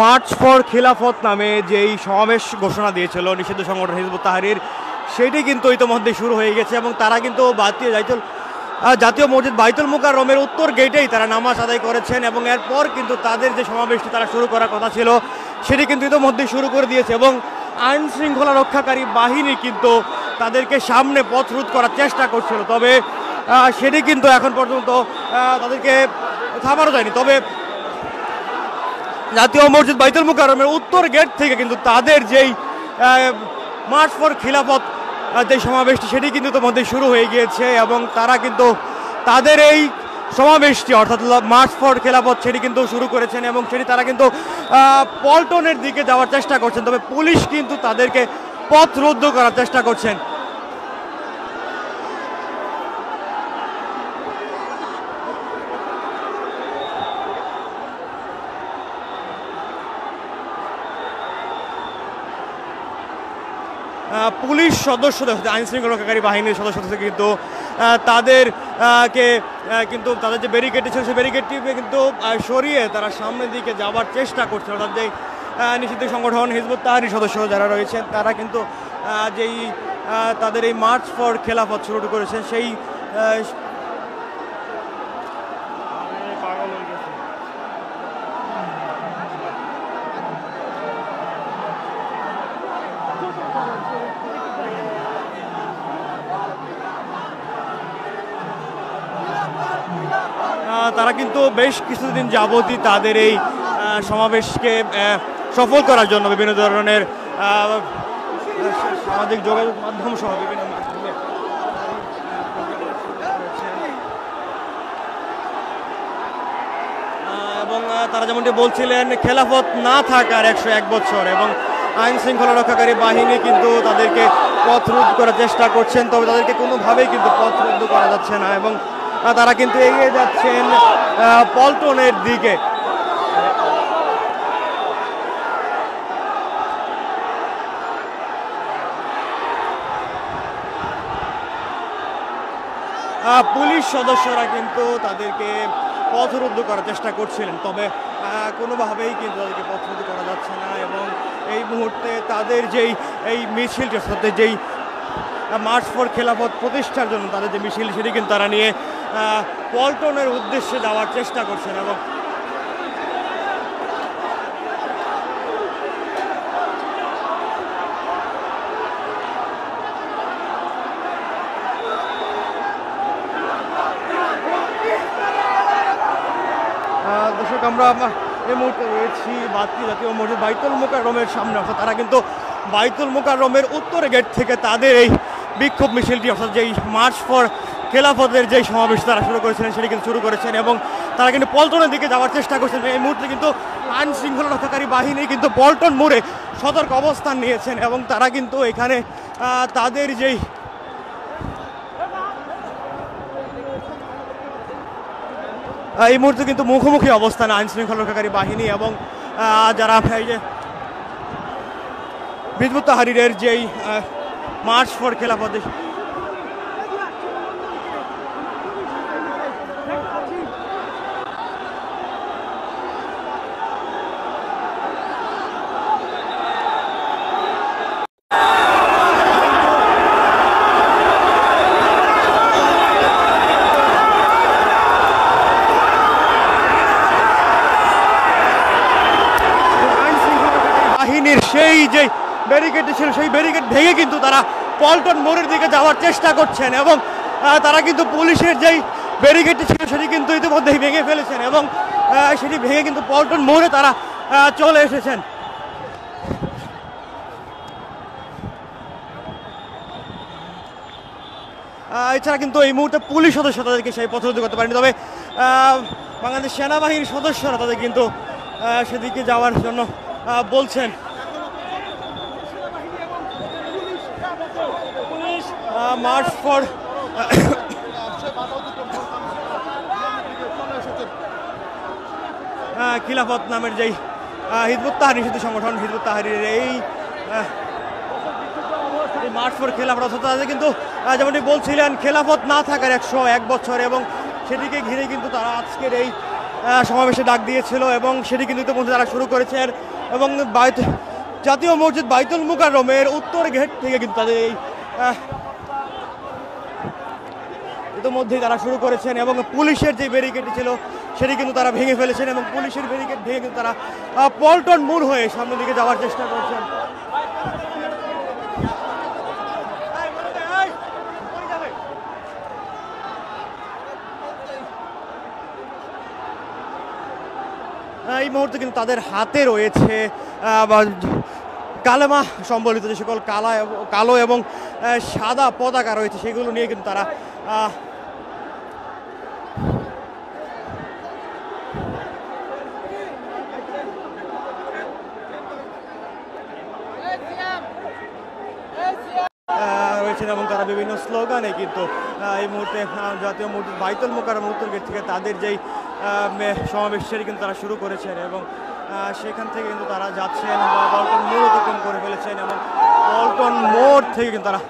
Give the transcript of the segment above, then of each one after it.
March for খিলাফত নামে যেই সমাবেশ ঘোষণা দিয়েছিল নিষিদ্ধ সংগঠন হিজবুত তাহরির, সেটি কিন্তু ইতিমধ্যে শুরু হয়ে গেছে এবং তারা কিন্তু জাতীয় মসজিদ বাইতুল মুকাররমের উত্তর গেটেই তারা নামাজ আদায় করেছেন এবং এরপর কিন্তু তাদের যে সমাবেশটি তারা শুরু করার কথা ছিল সেটি কিন্তু ইতিমধ্যে শুরু করে দিয়েছে এবং আইন শৃঙ্খলা রক্ষাকারী বাহিনী কিন্তু তাদেরকে সামনে পথরোধ করার চেষ্টা করছিল, তবে সেটি কিন্তু এখন পর্যন্ত তাদেরকে থামানো যায়নি। তবে জাতীয় মসজিদ বাইতুল মুকাররমের উত্তর গেট থেকে কিন্তু তাদের যেই মার্চ ফর খিলাফত যে সমাবেশটি সেটি কিন্তু ইতিমধ্যে শুরু হয়ে গিয়েছে এবং তারা কিন্তু তাদের এই সমাবেশটি অর্থাৎ মার্চ ফর খিলাফত সেটি কিন্তু শুরু করেছেন এবং সেটি তারা কিন্তু পল্টনের দিকে যাওয়ার চেষ্টা করছেন, তবে পুলিশ কিন্তু তাদেরকে পথ রুদ্ধ করার চেষ্টা করছেন। পুলিশ সদস্যদের আইন শৃঙ্খলা রক্ষাকারী বাহিনীর সদস্যদের কিন্তু তাদের যে ব্যারিকেডটি ছিল সেই ব্যারিকেডটি কিন্তু সরিয়ে তারা সামনের দিকে যাওয়ার চেষ্টা করছে, অর্থাৎ যেই নিষিদ্ধ সংগঠন হিজবুত তাহরির সদস্য যারা রয়েছেন তারা কিন্তু তাদের এই মার্চ ফর খেলাফত শুরু করেছেন সেই তারা কিন্তু বেশ কিছুদিন যাবতই তাদের এই সমাবেশকে সফল করার জন্য বিভিন্ন ধরনের সামাজিক যোগাযোগ মাধ্যম সহ বিভিন্ন মাধ্যমে এবং তারা যেমনটি বলছিলেন খেলাফত না থাকার 101 বছর এবং আইন শৃঙ্খলা রক্ষাকারী বাহিনী কিন্তু তাদেরকে পথরোধ করার চেষ্টা করছেন, তবে তাদেরকে কোনোভাবেই কিন্তু পথরোধ করা যাচ্ছে না এবং তারা কিন্তু এগিয়ে যাচ্ছেন পল্টনের দিকে। পুলিশ সদস্যরা কিন্তু তাদেরকে পথরোধ করার চেষ্টা করছিলেন, তবে কোনোভাবেই কিন্তু তাদেরকে পথরোধ করা যাচ্ছে না এবং এই মুহূর্তে তাদের এই মিছিলটি সাথে যেই মার্চ ফর খেলাফত প্রতিষ্ঠার জন্য তাদের যে মিছিল সেটি কিন্তু তারা নিয়ে পল্টনের উদ্দেশ্যে যাওয়ার চেষ্টা করছেন এবং দর্শক আমরা এই মুহূর্তে রয়েছি জাতীয় মসজিদ বাইতুল মুকাররমের সামনে, অর্থাৎ তারা কিন্তু বাইতুল মুকাররমের উত্তর গেট থেকে তাদের এই বিক্ষোভ মিছিলটি অর্থাৎ যেই মার্চ ফর খেলাফতের যেই সমাবেশ তারা শুরু করেছিলেন সেটি কিন্তু শুরু করেছেন এবং তারা কিন্তু পল্টনের দিকে যাওয়ার চেষ্টা করছেন। এই মুহূর্তে কিন্তু আইন শৃঙ্খলা রক্ষাকারী বাহিনী কিন্তু পল্টন মোড়ে সতর্ক অবস্থান নিয়েছেন এবং তারা কিন্তু এখানে তাদের যেই এই মুহূর্তে কিন্তু মুখোমুখি অবস্থান আইন শৃঙ্খলা রক্ষাকারী বাহিনী এবং যারা এই যে হিজবুত তাহরিরের যেই মার্চ ফর খেলাফত সেই যে ব্যারিকেডটি ছিল সেই ব্যারিকেড ভেঙে কিন্তু তারা পল্টন মোড়ের দিকে যাওয়ার চেষ্টা করছেন এবং তারা কিন্তু পুলিশের যেই ব্যারিকেডটি ছিল সেটি কিন্তু ইতিমধ্যেই ভেঙে ফেলেছেন এবং সেটি ভেঙে কিন্তু পল্টন মোড়ে তারা চলে এসেছেন। এছাড়া কিন্তু এই মুহূর্তে পুলিশ সদস্য তাদেরকে সেই পথরোধ করতে পারেনি, তবে বাংলাদেশ সেনাবাহিনীর সদস্যরা তাদের কিন্তু সেদিকে যাওয়ার জন্য বলছেন। মার্চ ফর খিলাফত নামের যেই হিজবুত তাহরির নিষিদ্ধ সংগঠন হিজবুত তাহরিরের এই মার্চ ফর খেলাফত অর্থাৎ তাদের কিন্তু যেমনটি বলছিলেন খেলাফত না থাকার 101 বছর এবং সেটিকে ঘিরে কিন্তু তারা আজকের এই সমাবেশে ডাক দিয়েছিল এবং সেটি কিন্তু ইতিমধ্যে তারা শুরু করেছেন এবং জাতীয় মসজিদ বাইতুল মুকাররমের উত্তর গেট থেকে কিন্তু তাদের এই ইতিমধ্যেই তারা শুরু করেছেন এবং পুলিশের যে ব্যারিকেডটি ছিল সেটি কিন্তু তারা ভেঙে ফেলেছেন এবং পুলিশের ব্যারিকেড ভেঙে কিন্তু তারা পল্টন মোড় হয়ে সামনের দিকে যাওয়ার চেষ্টা করছেন। এই মুহূর্তে কিন্তু তাদের হাতে রয়েছে কালেমা সম্বলিত যে সকল কালো এবং সাদা পতাকা রয়েছে সেগুলো নিয়ে কিন্তু তারা রয়েছেন এবং তারা বিভিন্ন স্লোগানে কিন্তু এই মুহূর্তে জাতীয় মসজিদ বাইতুল মুকাররম উত্তর গেট থেকে তাদের যেই সমাবেশ সেটি কিন্তু তারা শুরু করেছেন এবং সেখান থেকে কিন্তু তারা যাচ্ছেন পল্টন মোড় অতিক্রম করে ফেলেছেন এবং পল্টন মোড় থেকে কিন্তু তারা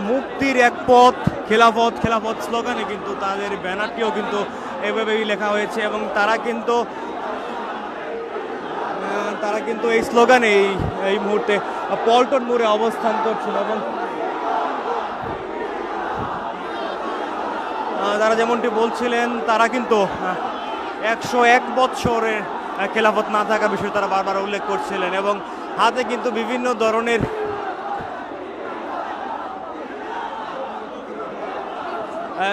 মুক্তির এক পথ খেলাফত খেলাফত স্লোগানে কিন্তু তাদের ব্যানারটিও কিন্তু এভাবেই লেখা হয়েছে এবং তারা কিন্তু এই স্লোগানে এই মুহূর্তে পল্টন মোড়ে অবস্থান করছেন এবং তারা যেমনটি বলছিলেন তারা কিন্তু 101 বৎসরের খেলাফত না থাকা বিষয়ে তারা বারবার উল্লেখ করছিলেন এবং হাতে কিন্তু বিভিন্ন ধরনের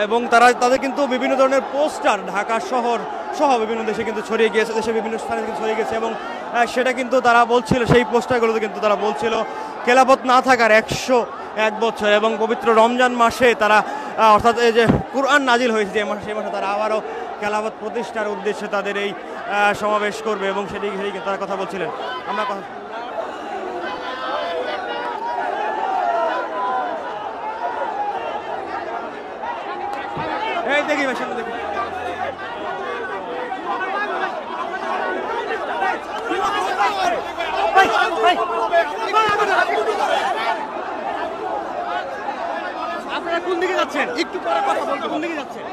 এবং তাদের কিন্তু বিভিন্ন ধরনের পোস্টার ঢাকা শহর সহ বিভিন্ন দেশে কিন্তু ছড়িয়ে গিয়েছে, দেশে বিভিন্ন স্থানে কিন্তু ছড়িয়ে গেছে এবং সেটা কিন্তু তারা বলছিল, সেই পোস্টারগুলোতে কিন্তু তারা বলছিল খেলাফত না থাকার 101 বছর এবং পবিত্র রমজান মাসে তারা অর্থাৎ এই যে কুরআন নাজিল হয়েছে যে মাসে, সেই মাসে তারা আবারও খেলাফত প্রতিষ্ঠার উদ্দেশ্যে তাদের এই সমাবেশ করবে এবং সেটি কিন্তু তারা কথা বলছিলেন। আমরা এই দেখি ভাই সামনে দেখি আপনারা কোন দিকে যাচ্ছেন? একটু পরে কথা বলতে, কোন দিকে যাচ্ছেন?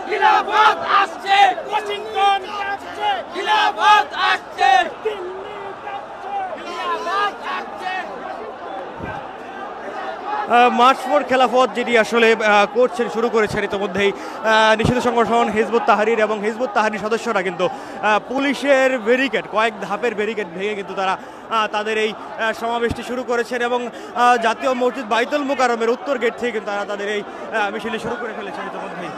খিলাফত আসছে, ওয়াশিংটন আসছে, খিলাফত আসছে, দিল্লি আসছে, খিলাফত আসছে। মার্চ ফর খেলাফত যেটি আসলে করছেন, শুরু করেছেন ইতিমধ্যেই নিষিদ্ধ সংগঠন হিজবুত তাহরির এবং হিজবুত তাহরির সদস্যরা কিন্তু পুলিশের ব্যারিকেড, কয়েক ধাপের ব্যারিকেড ভেঙে কিন্তু তারা তাদের এই সমাবেশটি শুরু করেছেন এবং জাতীয় মসজিদ বাইতুল মুকাররমের উত্তর গেট থেকে কিন্তু তারা তাদের এই মিছিলটি শুরু করে ফেলেছেন ইতিমধ্যেই।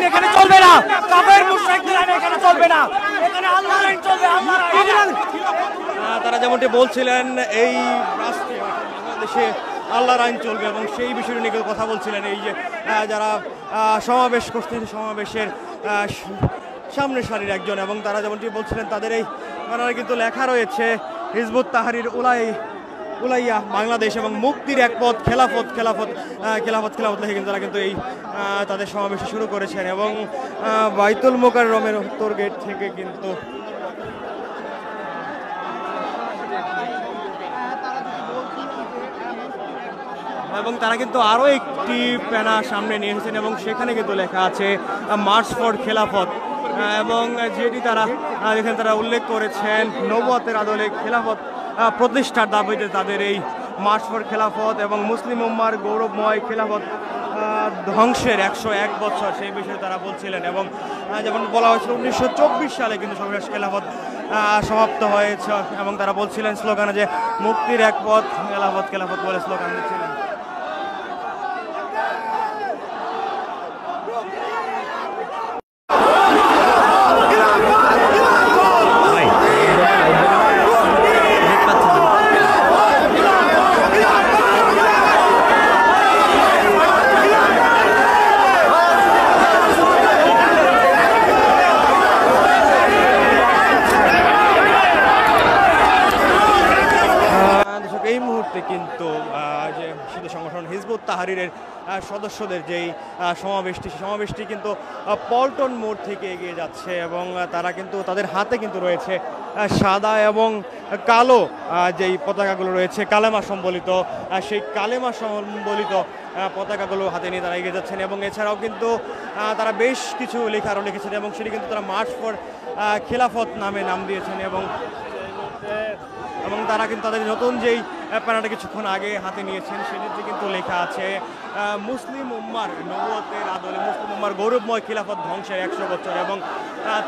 এখানে চলবে না, কাফের মুশরিকদের আইন এখানে চলবে না, এখানে আল্লাহর আইন চলবে, আল্লাহর আইন। তারা যেমনটি বলছিলেন এই রাষ্ট্রে বাংলাদেশে আল্লাহর আইন চলবে এবং সেই বিষয় নিয়ে কথা বলছিলেন এই যে যারা সমাবেশ করছেন সমাবেশের সামনের সারির একজন এবং তারা যেমনটি বলছিলেন তাদের এই ব্যানারে কিন্তু লেখা রয়েছে হিজবুত তাহরির উলাইয়া বাংলাদেশ এবং মুক্তির এক পথ খেলাফত খেলাফত খেলাফত খেলাফত লেখে কিন্তু তারা কিন্তু এই তাদের সমাবেশ শুরু করেছেন এবং বাইতুল মুকাররমের উত্তর গেট থেকে কিন্তু এবং তারা কিন্তু আরও একটি প্যানা সামনে নিয়ে এসেছেন এবং সেখানে কিন্তু লেখা আছে মার্চ ফর খেলাফত এবং যেটি তারা এখানে তারা উল্লেখ করেছেন নবুয়তের আদলে খেলাফত প্রতিষ্ঠার দাবিতে তাদের এই মার্চ ফর খেলাফত এবং মুসলিম উম্মার গৌরবময় খেলাফত ধ্বংসের 101 বছর সেই বিষয়ে তারা বলছিলেন এবং যেমন বলা হয়েছিল 1924 সালে কিন্তু সর্বশেষ খেলাফত সমাপ্ত হয়েছে এবং তারা বলছিলেন স্লোগানে যে মুক্তির এক পথ খেলাফত খেলাফত বলে স্লোগান দিচ্ছিলেন। মুহূর্তে কিন্তু যে নিষিদ্ধ সংগঠন হিজবুত তাহরিরের সদস্যদের যেই সমাবেশটি কিন্তু পল্টন মোড় থেকে এগিয়ে যাচ্ছে এবং তারা কিন্তু তাদের হাতে কিন্তু রয়েছে সাদা এবং কালো যেই পতাকাগুলো রয়েছে কালেমা সম্বলিত, সেই কালেমা সম্বলিত পতাকাগুলো হাতে নিয়ে তারা এগিয়ে যাচ্ছেন এবং এছাড়াও কিন্তু তারা বেশ কিছু লেখারও লিখেছেন এবং সেটি কিন্তু তারা মার্চ ফর খিলাফত নামে নাম দিয়েছেন এবং তারা কিন্তু তাদের নতুন যেই প্যানাটা কিছুক্ষণ আগে হাতে নিয়েছেন সেটিতে কিন্তু লেখা আছে মুসলিম উম্মার নবুয়তের আদলে মুসলিম উম্মার গৌরবময় খিলাফত ধ্বংসের 100 বছর এবং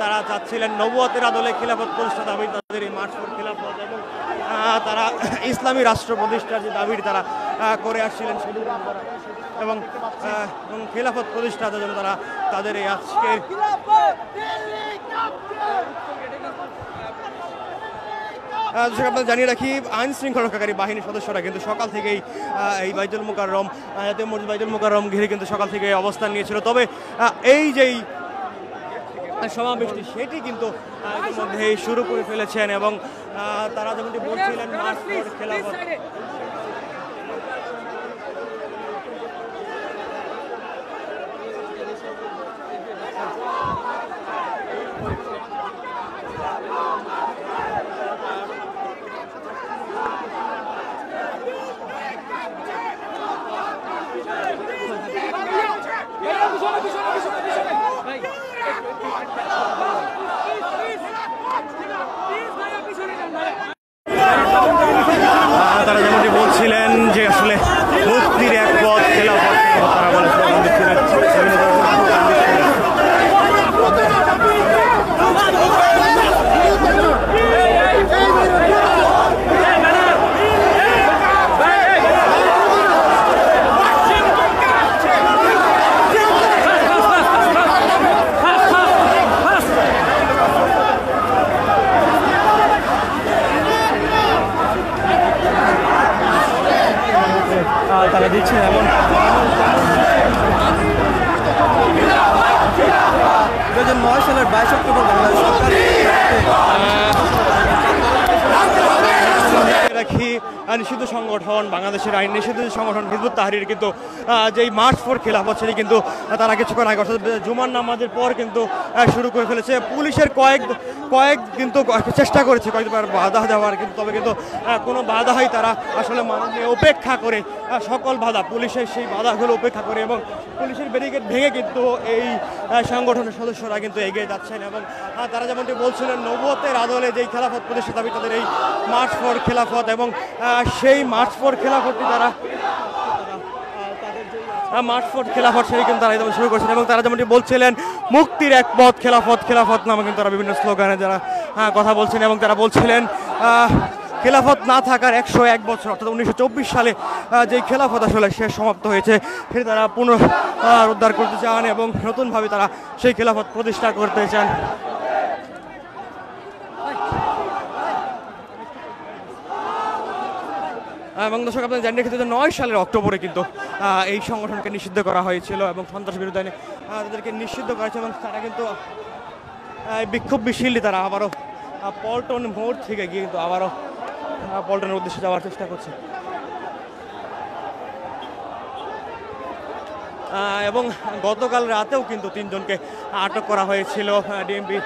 তারা চাচ্ছিলেন নবুয়তের আদলে খিলাফত প্রতিষ্ঠা দাবি তাদের এই মার্চ ফর খিলাফত এবং তারা ইসলামী রাষ্ট্র প্রতিষ্ঠার যে দাবি তারা করে আসছিলেন সেটি এবং খিলাফত প্রতিষ্ঠার জন্য তারা তাদের এই আজকের আপনাদের জানিয়ে রাখি আইন শৃঙ্খলা রক্ষাকারী বাহিনীর সদস্যরা কিন্তু সকাল থেকেই এই বাইতুল মুকাররম জাতীয় মসজিদ বাইতুল মুকাররম ঘিরে কিন্তু সকাল থেকে অবস্থান নিয়েছিল। তবে এই যেই সমাবেশটি সেটি কিন্তু ইতিমধ্যে শুরু করে ফেলেছেন এবং তারা যেমনটি বলছিলেন মার্চ ফর খিলাফত তারা যেমনটি বলছিলেন যে আসলে মুক্তির এক পথ খেলাফত তারা বলে স্লোগান দিচ্ছিলেন। তারা দিচ্ছে এমন 2009 সালের 22 অক্টোবর বাংলাদেশ সরকার রাখি নিষিদ্ধ সংগঠন বাংলাদেশের আইন নিষিদ্ধ সংগঠন হিজবুত তাহরির কিন্তু যেই মার্চ ফর খিলাফত সেটি কিন্তু তারা কিছুক্ষণ আগে অর্থাৎ জুমার নামাজের পর কিন্তু শুরু করে ফেলেছে। পুলিশের কয়েক কিন্তু চেষ্টা করেছে কয়েকবার বাধা দেওয়ার কিন্তু তবে কিন্তু কোনো বাধাই তারা আসলে মাননীয় উপেক্ষা করে সকল বাধা পুলিশের সেই বাধাগুলো উপেক্ষা করে এবং পুলিশের ব্যারিকেড ভেঙে কিন্তু এই সংগঠনের সদস্যরা কিন্তু এগিয়ে যাচ্ছেন এবং তারা যেমনটি বলছিলেন নবুয়তের আদলে যেই খেলাফত প্রতিষ্ঠা দাবি তাদের এই মার্চ ফর খেলাফত এবং সেই মার্চ ফর খেলাফতটি তারা মার্চ ফর খেলাফত সেই কিন্তু তারা শুরু করছেন এবং তারা যেমনটি বলছিলেন মুক্তির এক পথ খেলাফত নামে কিন্তু তারা বিভিন্ন স্লোগানে যারা কথা বলছেন এবং তারা বলছিলেন খেলাফত না থাকার 101 বছর অর্থাৎ 1924 সালে যেই খেলাফত আসলে শেষ সমাপ্ত হয়েছে সেটি তারা পুনরুদ্ধার করতে চান এবং নতুনভাবে তারা সেই খেলাফত প্রতিষ্ঠা করতে চান। এবং দর্শক আপনাদের জানিয়ে রেখে 2009 সালের অক্টোবরে কিন্তু এই সংগঠনকে নিষিদ্ধ করা হয়েছিল এবং সন্ত্রাস বিরোধী আইনে তাদেরকে নিষিদ্ধ করেছে এবং তারা কিন্তু বিক্ষোভ মিছিলটি তারা আবারও পল্টন মোড় থেকে গিয়ে কিন্তু আবারও পল্টনের উদ্দেশ্যে যাওয়ার চেষ্টা করছে এবং গতকাল রাতেও কিন্তু 3 জনকে আটক করা হয়েছিল ডিএমপি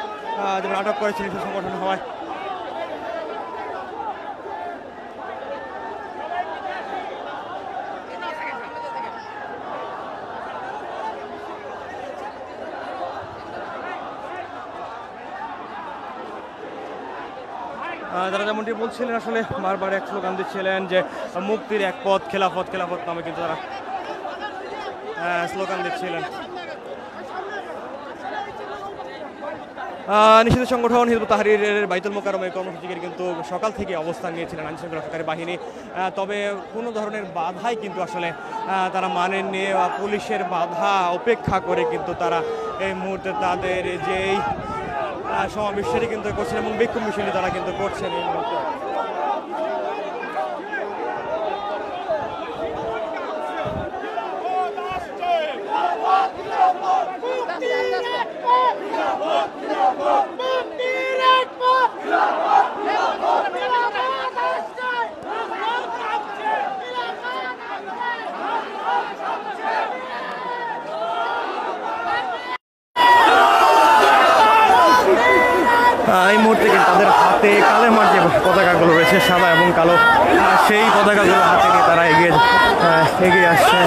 যেমন আটক করেছিল সেই সংগঠন হওয়ায়। তারা যেমনটি বলছিলেন আসলে বারবার এক স্লোগান দিচ্ছিলেন যে মুক্তির এক পথ খেলাফত নামে কিন্তু তারা স্লোগান দিচ্ছিলেন। নিষিদ্ধ সংগঠন হিজবুত তাহরিরের বাইতুল মুকাররমের কর্মসূচিকে কিন্তু সকাল থেকে অবস্থান নিয়েছিলেন আইন শৃঙ্খলা রক্ষাকারী বাহিনী, তবে কোনো ধরনের বাধাই কিন্তু আসলে তারা মানেননি। পুলিশের বাধা উপেক্ষা করে কিন্তু তারা এই মুহূর্তে তাদের যেই সমাবেশ সেটি কিন্তু করছেন এবং বিক্ষোভ মিছিলটি তারা কিন্তু করছেন এই মুহূর্তে। এই মুহূর্তে কিন্তু তাদের হাতে কালেমার যে পতাকাগুলো রয়েছে সাদা এবং কালো সেই পতাকাগুলো হাতে নিয়ে তারা এগিয়ে আসছে।